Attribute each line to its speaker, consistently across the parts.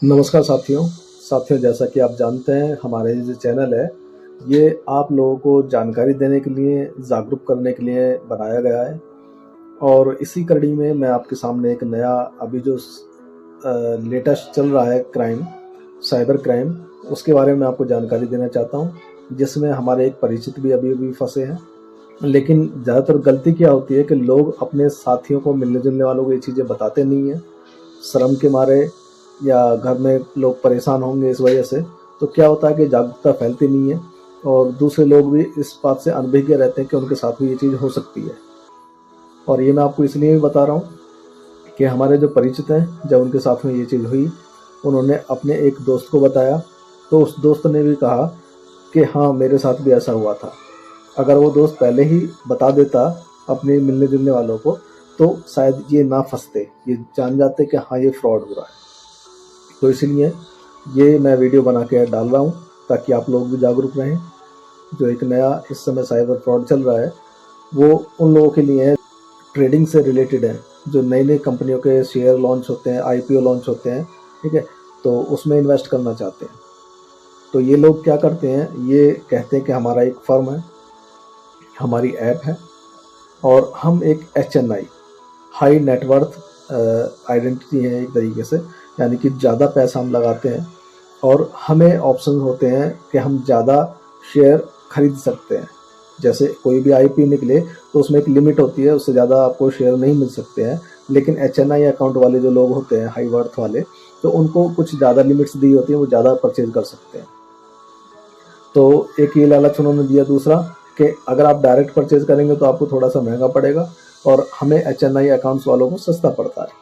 Speaker 1: नमस्कार साथियों जैसा कि आप जानते हैं हमारे ये जो चैनल है ये आप लोगों को जानकारी देने के लिए जागरूक करने के लिए बनाया गया है। और इसी कड़ी में मैं आपके सामने एक नया अभी जो लेटेस्ट चल रहा है क्राइम, साइबर क्राइम, उसके बारे में आपको जानकारी देना चाहता हूँ, जिसमें हमारे एक परिचित भी अभी अभी फंसे हैं। लेकिन ज़्यादातर गलती क्या होती है कि लोग अपने साथियों को, मिलने जुलने वालों को ये चीज़ें बताते नहीं हैं, शर्म के मारे, या घर में लोग परेशान होंगे इस वजह से। तो क्या होता है कि जागरूकता फैलती नहीं है और दूसरे लोग भी इस बात से अनभिज्ञ रहते हैं कि उनके साथ भी ये चीज़ हो सकती है। और ये मैं आपको इसलिए भी बता रहा हूँ कि हमारे जो परिचित हैं, जब उनके साथ में ये चीज़ हुई, उन्होंने अपने एक दोस्त को बताया, तो उस दोस्त ने भी कहा कि हाँ, मेरे साथ भी ऐसा हुआ था। अगर वो दोस्त पहले ही बता देता अपने मिलने जुलने वालों को, तो शायद ये ना फंसते, ये जान जाते कि हाँ, ये फ्रॉड हो रहा है। तो इसलिए ये मैं वीडियो बना के डाल रहा हूँ ताकि आप लोग भी जागरूक रहें। जो एक नया इस समय साइबर फ्रॉड चल रहा है, वो उन लोगों के लिए है, ट्रेडिंग से रिलेटेड है, जो नई नई कंपनियों के शेयर लॉन्च होते हैं, आईपीओ लॉन्च होते हैं, ठीक है, तो उसमें इन्वेस्ट करना चाहते हैं। तो ये लोग क्या करते हैं, ये कहते हैं कि हमारा एक फर्म है, हमारी ऐप है, और हम एक HNI, हाई नेटवर्थ आइडेंटिटी है एक तरीके से, यानी कि ज़्यादा पैसा हम लगाते हैं और हमें ऑप्शन होते हैं कि हम ज़्यादा शेयर खरीद सकते हैं। जैसे कोई भी आईपी निकले तो उसमें एक लिमिट होती है, उससे ज़्यादा आपको शेयर नहीं मिल सकते हैं। लेकिन HNI अकाउंट वाले जो लोग होते हैं, हाई वर्थ वाले, तो उनको कुछ ज़्यादा लिमिट्स दी होती है, वो ज़्यादा परचेज कर सकते हैं। तो एक ये लालच उन्होंने दिया। दूसरा कि अगर आप डायरेक्ट परचेज करेंगे तो आपको थोड़ा सा महंगा पड़ेगा और हमें HNI अकाउंट्स वालों को सस्ता पड़ता है।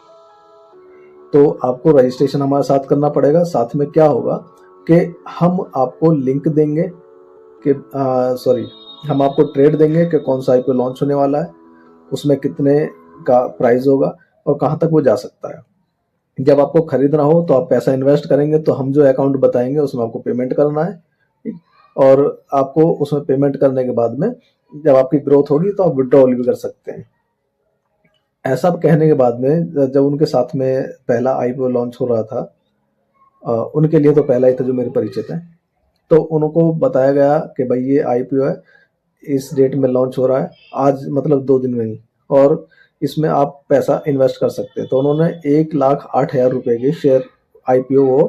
Speaker 1: तो आपको रजिस्ट्रेशन हमारे साथ करना पड़ेगा। साथ में क्या होगा कि हम आपको लिंक देंगे कि हम आपको ट्रेड देंगे कि कौन सा आईपीओ लॉन्च होने वाला है, उसमें कितने का प्राइस होगा और कहाँ तक वो जा सकता है। जब आपको खरीदना हो तो आप पैसा इन्वेस्ट करेंगे, तो हम जो अकाउंट बताएंगे उसमें आपको पेमेंट करना है, ठीक? और आपको उसमें पेमेंट करने के बाद में जब आपकी ग्रोथ होगी तो आप विड्रॉल भी कर सकते हैं। ऐसा कहने के बाद में जब उनके साथ में पहला आईपीओ लॉन्च हो रहा था, उनके लिए तो पहला ही था जो मेरे परिचित हैं, तो उनको बताया गया कि भाई ये आईपीओ है, इस डेट में लॉन्च हो रहा है, आज मतलब 2 दिन में ही, और इसमें आप पैसा इन्वेस्ट कर सकते हैं। तो उन्होंने 1,08,000 रुपये के शेयर आईपीओ वो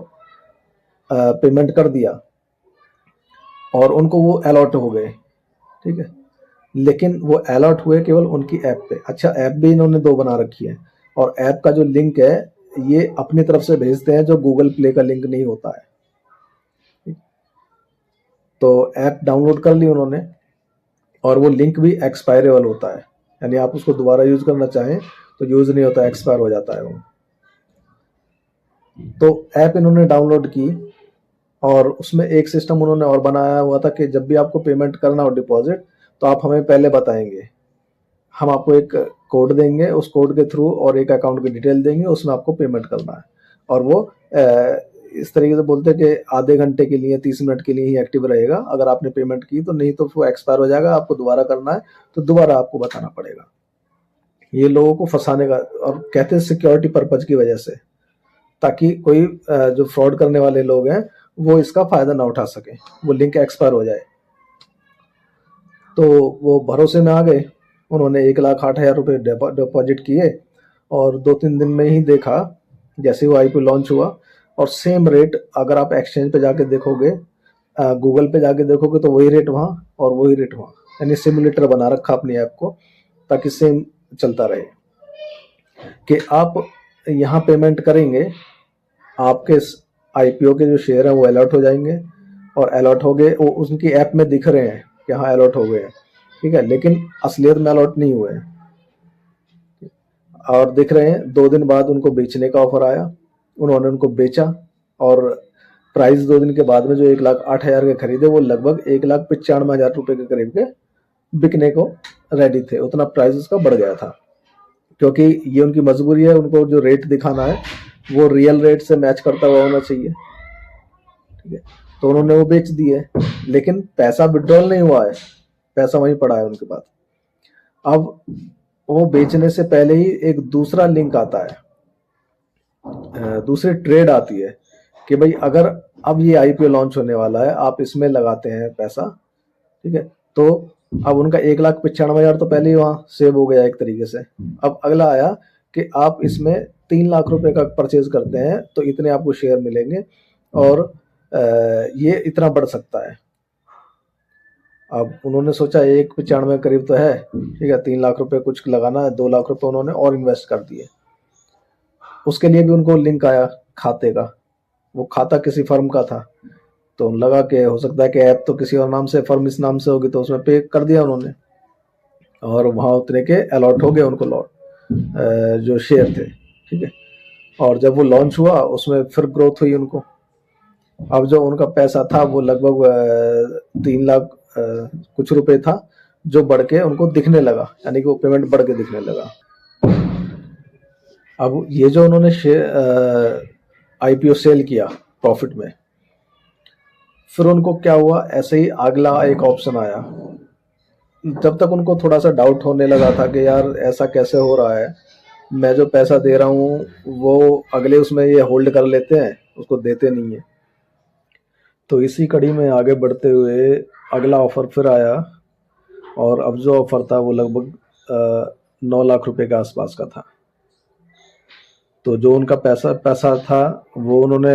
Speaker 1: पेमेंट कर दिया और उनको वो अलॉट हो गए, ठीक है। लेकिन वो अलॉट हुए केवल उनकी ऐप पे। अच्छा, ऐप भी इन्होंने दो बना रखी है, और ऐप का जो लिंक है ये अपनी तरफ से भेजते हैं, जो गूगल प्ले का लिंक नहीं होता है। तो ऐप डाउनलोड कर ली उन्होंने, और वो लिंक भी एक्सपायरेबल होता है, यानी आप उसको दोबारा यूज करना चाहें तो यूज नहीं होता, एक्सपायर हो जाता है वो। तो ऐप इन्होंने डाउनलोड की, और उसमें एक सिस्टम उन्होंने और बनाया हुआ था कि जब भी आपको पेमेंट करना हो डिपॉजिट, तो आप हमें पहले बताएंगे, हम आपको एक कोड देंगे, उस कोड के थ्रू और एक अकाउंट की डिटेल देंगे, उसमें आपको पेमेंट करना है। और वो इस तरीके से बोलते हैं कि आधे घंटे के लिए, 30 मिनट के लिए ही एक्टिव रहेगा। अगर आपने पेमेंट की तो, नहीं तो वो एक्सपायर हो जाएगा, आपको दोबारा करना है तो दोबारा आपको बताना पड़ेगा। ये लोगों को फंसाने का, और कहते हैं सिक्योरिटी पर्पज की वजह से, ताकि कोई जो फ्रॉड करने वाले लोग हैं वो इसका फायदा ना उठा सके, वो लिंक एक्सपायर हो जाए। तो वो भरोसे में आ गए, उन्होंने 1,08,000 रुपये डिपॉजिट किए, और 2-3 दिन में ही देखा, जैसे वो आईपीओ लॉन्च हुआ, और सेम रेट अगर आप एक्सचेंज पे जाके देखोगे, गूगल पे जाके देखोगे, तो वही रेट वहाँ और वही रेट वहाँ, यानी सिमुलेटर बना रखा अपनी ऐप को, ताकि सेम चलता रहे कि आप यहाँ पेमेंट करेंगे, आपके आईपीओ के जो शेयर हैं वो अलॉट हो जाएंगे, और अलॉट हो गए, वो उनकी ऐप में दिख रहे हैं कि हाँ अलॉट हो गए हैं, ठीक है, लेकिन असलियत में अलॉट नहीं हुए हैं, और दिख रहे हैं। 2 दिन बाद उनको बेचने का ऑफर आया, उन्होंने उनको बेचा, और प्राइस 2 दिन के बाद में जो 1,08,000 के खरीदे, वो लगभग 1,95,000 रुपये के करीब के बिकने को रेडी थे। उतना प्राइस उसका बढ़ गया था, क्योंकि ये उनकी मजबूरी है, उनको जो रेट दिखाना है वो रियल रेट से मैच करता हुआ होना चाहिए, ठीक है। तो उन्होंने वो बेच दिए, लेकिन पैसा विड्रॉल नहीं हुआ है, पैसा वहीं पड़ा है उनके पास। अब वो बेचने से पहले ही एक दूसरा लिंक आता है, दूसरी ट्रेड आती है कि भाई अगर अब ये आईपीओ लॉन्च होने वाला है, आप इसमें लगाते हैं पैसा, ठीक है, तो अब उनका 1,95,000 तो पहले ही वहाँ सेव हो गया एक तरीके से। अब अगला आया कि आप इसमें 3 लाख रुपए का परचेज करते हैं तो इतने आपको शेयर मिलेंगे और ये इतना बढ़ सकता है। अब उन्होंने सोचा 1,95 करीब तो है, ठीक है, 3 लाख रुपए कुछ लगाना है, 2 लाख रुपए उन्होंने और इन्वेस्ट कर दिए। उसके लिए भी उनको लिंक आया खाते का, वो खाता किसी फर्म का था, तो लगा कि हो सकता है कि ऐप तो किसी और नाम से, फर्म इस नाम से होगी, तो उसमें पे कर दिया उन्होंने और वहाँ उतने के अलॉट हो गए उनको जो शेयर थे, ठीक है। और जब वो लॉन्च हुआ उसमें फिर ग्रोथ हुई उनको। अब जो उनका पैसा था वो लगभग 3 लाख कुछ रुपए था, जो बढ़ के उनको दिखने लगा, यानी कि वो पेमेंट बढ़ के दिखने लगा। अब ये जो उन्होंने शेयर आईपीओ सेल किया प्रॉफिट में, फिर उनको क्या हुआ, ऐसे ही अगला एक ऑप्शन आया। जब तक उनको थोड़ा सा डाउट होने लगा था कि यार ऐसा कैसे हो रहा है, मैं जो पैसा दे रहा हूँ वो अगले उसमें ये होल्ड कर लेते हैं, उसको देते नहीं है। तो इसी कड़ी में आगे बढ़ते हुए अगला ऑफर फिर आया, और अब जो ऑफर था वो लगभग 9 लाख रुपए के आसपास का था। तो जो उनका पैसा पैसा था वो उन्होंने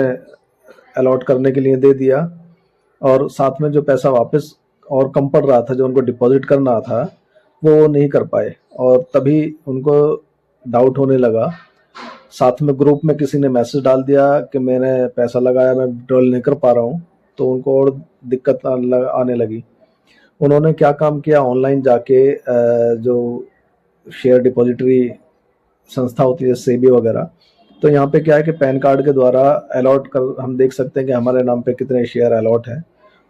Speaker 1: अलॉट करने के लिए दे दिया, और साथ में जो पैसा वापस और कम पड़ रहा था जो उनको डिपॉजिट करना था वो नहीं कर पाए, और तभी उनको डाउट होने लगा। साथ में ग्रुप में किसी ने मैसेज डाल दिया कि मैंने पैसा लगाया, मैं विड्रॉल नहीं कर पा रहा हूँ, तो उनको और दिक्कत आने लगी। उन्होंने क्या काम किया, ऑनलाइन जाके जो शेयर डिपॉजिटरी संस्था होती है सेबी वगैरह, तो यहाँ पे क्या है कि पैन कार्ड के द्वारा अलॉट कर हम देख सकते हैं कि हमारे नाम पे कितने शेयर अलॉट हैं।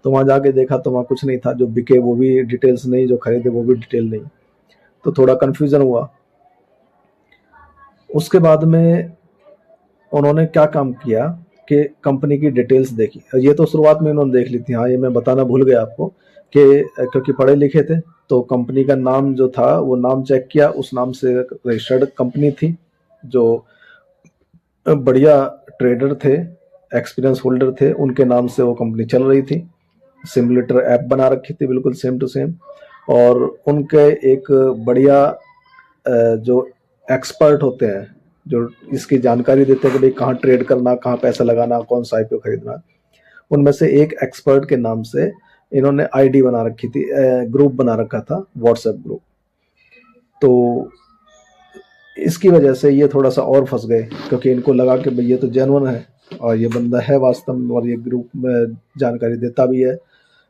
Speaker 1: तो वहाँ जाके देखा तो वहाँ कुछ नहीं था, जो बिके वो भी डिटेल्स नहीं, जो खरीदे वो भी डिटेल नहीं, तो थोड़ा कन्फ्यूजन हुआ। उसके बाद में उन्होंने क्या काम किया कि कंपनी की डिटेल्स देखी। ये तो शुरुआत में उन्होंने देख ली थी, हाँ ये मैं बताना भूल गया आपको कि क्योंकि पढ़े लिखे थे, तो कंपनी का नाम जो था वो नाम चेक किया, उस नाम से रजिस्टर्ड कंपनी थी, जो बढ़िया ट्रेडर थे, एक्सपीरियंस होल्डर थे, उनके नाम से वो कंपनी चल रही थी। सिमुलेटर ऐप बना रखी थी बिल्कुल सेम टू सेम, और उनके एक बढ़िया जो एक्सपर्ट होते हैं जो इसकी जानकारी देते हैं कि भाई कहाँ ट्रेड करना, कहाँ पैसा लगाना, कौन सा आईपीओ खरीदना, उनमें से एक एक्सपर्ट के नाम से इन्होंने आईडी बना रखी थी, ग्रुप बना रखा था, व्हाट्सएप ग्रुप। तो इसकी वजह से ये थोड़ा सा और फंस गए, क्योंकि इनको लगा कि भाई ये तो जेन्युइन है और ये बंदा है वास्तव में, और ये ग्रुप में जानकारी देता भी है,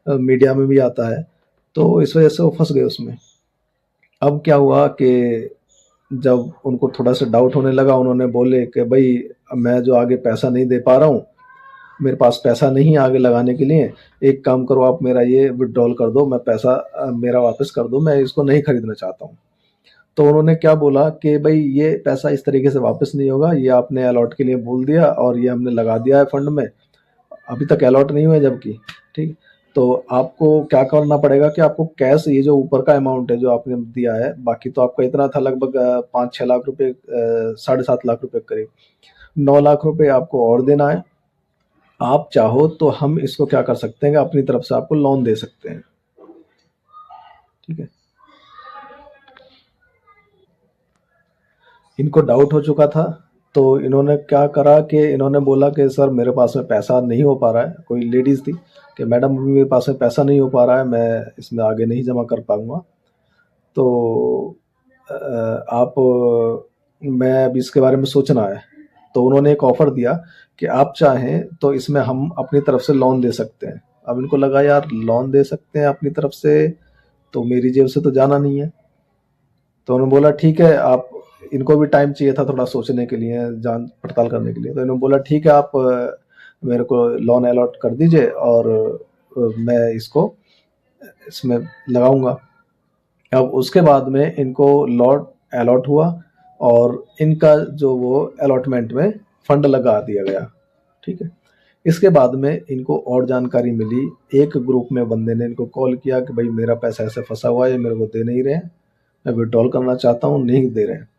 Speaker 1: मीडिया में भी आता है, तो इस वजह से वो फंस गए उसमें। अब क्या हुआ कि जब उनको थोड़ा सा डाउट होने लगा, उन्होंने बोले कि भाई मैं जो आगे पैसा नहीं दे पा रहा हूँ, मेरे पास पैसा नहीं आगे लगाने के लिए, एक काम करो आप मेरा ये विड्रॉल कर दो, मैं पैसा मेरा वापस कर दो, मैं इसको नहीं खरीदना चाहता हूँ। तो उन्होंने क्या बोला कि भाई ये पैसा इस तरीके से वापस नहीं होगा, ये आपने अलॉट के लिए बोल दिया और ये हमने लगा दिया है फंड में, अभी तक अलॉट नहीं हुआ जबकि, ठीक। तो आपको क्या करना पड़ेगा कि आपको कैश, ये जो ऊपर का अमाउंट है जो आपने दिया है, बाकी तो आपका इतना था लगभग 5-6 लाख रुपए, 7.5 लाख रुपए करीब, 9 लाख रुपए आपको और देना है। आप चाहो तो हम इसको क्या कर सकते हैं कि अपनी तरफ से आपको लोन दे सकते हैं, ठीक है। इनको डाउट हो चुका था, तो इन्होंने क्या करा कि इन्होंने बोला कि सर मेरे पास में पैसा नहीं हो पा रहा है, कोई लेडीज़ थी, कि मैडम अभी मेरे पास में पैसा नहीं हो पा रहा है, मैं इसमें आगे नहीं जमा कर पाऊँगा, तो आप मैं अभी इसके बारे में सोचना है। तो उन्होंने एक ऑफ़र दिया कि आप चाहें तो इसमें हम अपनी तरफ से लोन दे सकते हैं। अब इनको लगा यार लोन दे सकते हैं अपनी तरफ से, तो मेरी जेब से तो जाना नहीं है। तो उन्होंने बोला ठीक है, आप, इनको भी टाइम चाहिए था थोड़ा सोचने के लिए, जांच पड़ताल करने के लिए, तो इन्होंने बोला ठीक है आप मेरे को लोन अलॉट कर दीजिए और मैं इसको इसमें लगाऊंगा। अब उसके बाद में इनको लॉट अलॉट हुआ और इनका जो वो अलॉटमेंट में फंड लगा दिया गया, ठीक है। इसके बाद में इनको और जानकारी मिली, एक ग्रुप में बंदे ने इनको कॉल किया कि भाई मेरा पैसा ऐसे फंसा हुआ है, मेरे को दे नहीं रहे हैं, मैं विड्रॉल करना चाहता हूँ, नहीं दे रहे हैं।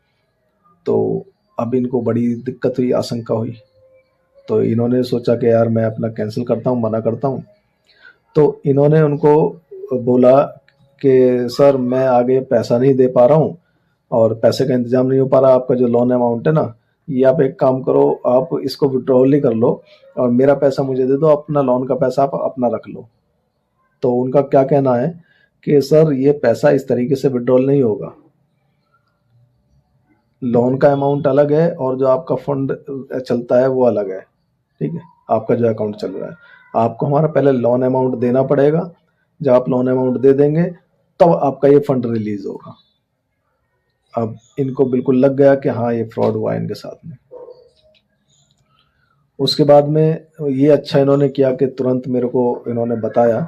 Speaker 1: तो अब इनको बड़ी दिक्कत हुई, आशंका हुई। तो इन्होंने सोचा कि यार मैं अपना कैंसिल करता हूँ, मना करता हूँ। तो इन्होंने उनको बोला कि सर मैं आगे पैसा नहीं दे पा रहा हूँ और पैसे का इंतजाम नहीं हो पा रहा, आपका जो लोन अमाउंट है ना, ये आप एक काम करो, आप इसको विड्रॉल ही कर लो और मेरा पैसा मुझे दे दो, अपना लोन का पैसा आप अपना रख लो। तो उनका क्या कहना है कि सर ये पैसा इस तरीके से विड्रॉल नहीं होगा, लोन का अमाउंट अलग है और जो आपका फंड चलता है वो अलग है। ठीक है, आपका जो अकाउंट चल रहा है, आपको हमारा पहले लोन अमाउंट देना पड़ेगा, जब आप लोन अमाउंट दे देंगे तब आपका ये फंड रिलीज होगा। अब इनको बिल्कुल लग गया कि हाँ ये फ्रॉड हुआ है इनके साथ में। उसके बाद में ये अच्छा इन्होंने किया कि तुरंत मेरे को इन्होंने बताया,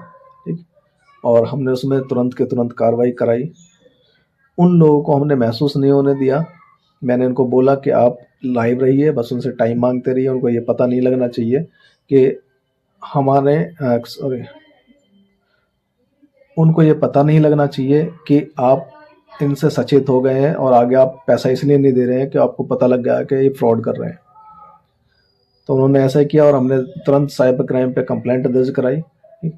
Speaker 1: ठीक, और हमने उसमें तुरंत के तुरंत कार्रवाई कराई। उन लोगों को हमने महसूस नहीं होने दिया। मैंने इनको बोला कि आप लाइव रहिए, बस उनसे टाइम मांगते रहिए, उनको ये पता नहीं लगना चाहिए कि हमारे सॉरी उनको ये पता नहीं लगना चाहिए कि आप इनसे सचेत हो गए हैं और आगे आप पैसा इसलिए नहीं दे रहे हैं कि आपको पता लग गया कि ये फ्रॉड कर रहे हैं। तो उन्होंने ऐसा ही किया और हमने तुरंत साइबर क्राइम पे कंप्लेंट दर्ज कराई, ठीक,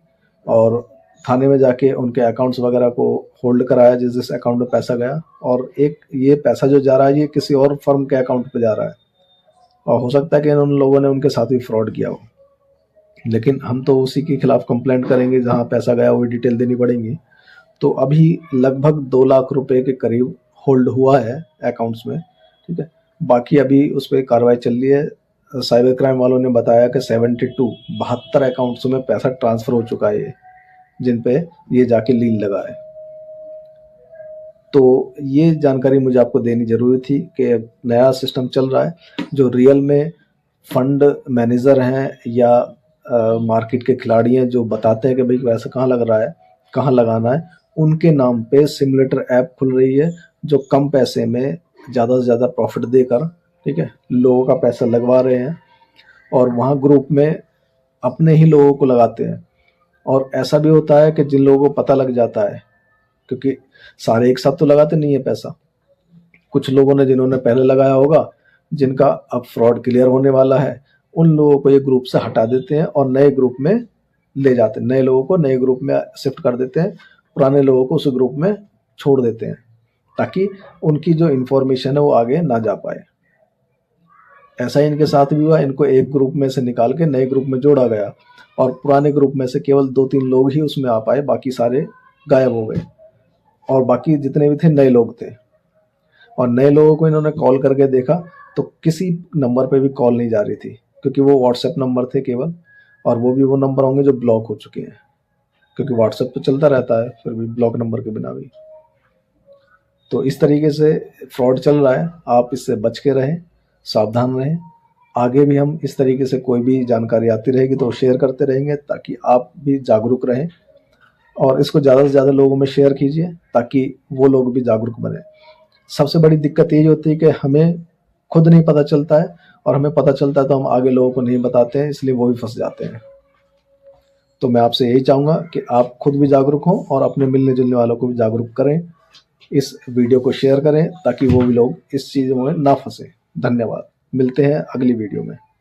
Speaker 1: और थाने में जाके उनके अकाउंट्स वगैरह को होल्ड कराया जिस जिस अकाउंट में पैसा गया। और एक ये पैसा जो जा रहा है ये किसी और फर्म के अकाउंट पे जा रहा है और हो सकता है कि उन लोगों ने उनके साथ भी फ्रॉड किया हो, लेकिन हम तो उसी के खिलाफ कंप्लेंट करेंगे जहाँ पैसा गया, वो डिटेल देनी पड़ेगी। तो अभी लगभग 2 लाख रुपए के करीब होल्ड हुआ है अकाउंट्स में, ठीक है। बाकी अभी उस पर कार्रवाई चल रही है। साइबर क्राइम वालों ने बताया कि 72 अकाउंट्स में पैसा ट्रांसफर हो चुका है, जिन पे ये जाके लीन लगा है। तो ये जानकारी मुझे आपको देनी जरूरी थी कि नया सिस्टम चल रहा है, जो रियल में फंड मैनेजर हैं या मार्केट के खिलाड़ी हैं जो बताते हैं कि भाई पैसा कहाँ लग रहा है, कहाँ लगाना है, उनके नाम पे सिमुलेटर ऐप खुल रही है जो कम पैसे में ज़्यादा से ज़्यादा प्रॉफिट देकर, ठीक है, लोगों का पैसा लगवा रहे हैं और वहाँ ग्रुप में अपने ही लोगों को लगाते हैं। और ऐसा भी होता है कि जिन लोगों को पता लग जाता है, क्योंकि सारे एक साथ तो लगाते नहीं है पैसा, कुछ लोगों ने जिन्होंने पहले लगाया होगा, जिनका अब फ्रॉड क्लियर होने वाला है, उन लोगों को ये ग्रुप से हटा देते हैं और नए ग्रुप में ले जाते हैं, नए लोगों को नए ग्रुप में शिफ्ट कर देते हैं, पुराने लोगों को उस ग्रुप में छोड़ देते हैं ताकि उनकी जो इन्फॉर्मेशन है वो आगे ना जा पाए। ऐसा ही इनके साथ भी हुआ, इनको एक ग्रुप में से निकाल के नए ग्रुप में जोड़ा गया और पुराने ग्रुप में से केवल 2-3 लोग ही उसमें आ पाए, बाकी सारे गायब हो गए और बाकी जितने भी थे नए लोग थे। और नए लोगों को इन्होंने कॉल करके देखा तो किसी नंबर पे भी कॉल नहीं जा रही थी, क्योंकि वो व्हाट्सएप नंबर थे केवल, और वो भी वो नंबर होंगे जो ब्लॉक हो चुके हैं, क्योंकि व्हाट्सएप तो चलता रहता है फिर भी ब्लॉक नंबर के बिना भी। तो इस तरीके से फ्रॉड चल रहा है, आप इससे बच के रहें, सावधान रहें। आगे भी हम इस तरीके से कोई भी जानकारी आती रहेगी तो शेयर करते रहेंगे ताकि आप भी जागरूक रहें और इसको ज़्यादा से ज़्यादा लोगों में शेयर कीजिए ताकि वो लोग भी जागरूक बने। सबसे बड़ी दिक्कत ये होती है कि हमें खुद नहीं पता चलता है और हमें पता चलता है तो हम आगे लोगों को नहीं बताते हैं, इसलिए वो भी फंस जाते हैं। तो मैं आपसे यही चाहूँगा कि आप खुद भी जागरूक हों और अपने मिलने जुलने वालों को भी जागरूक करें, इस वीडियो को शेयर करें ताकि वो भी लोग इस चीज़ों में ना फंसे। धन्यवाद, मिलते हैं अगली वीडियो में।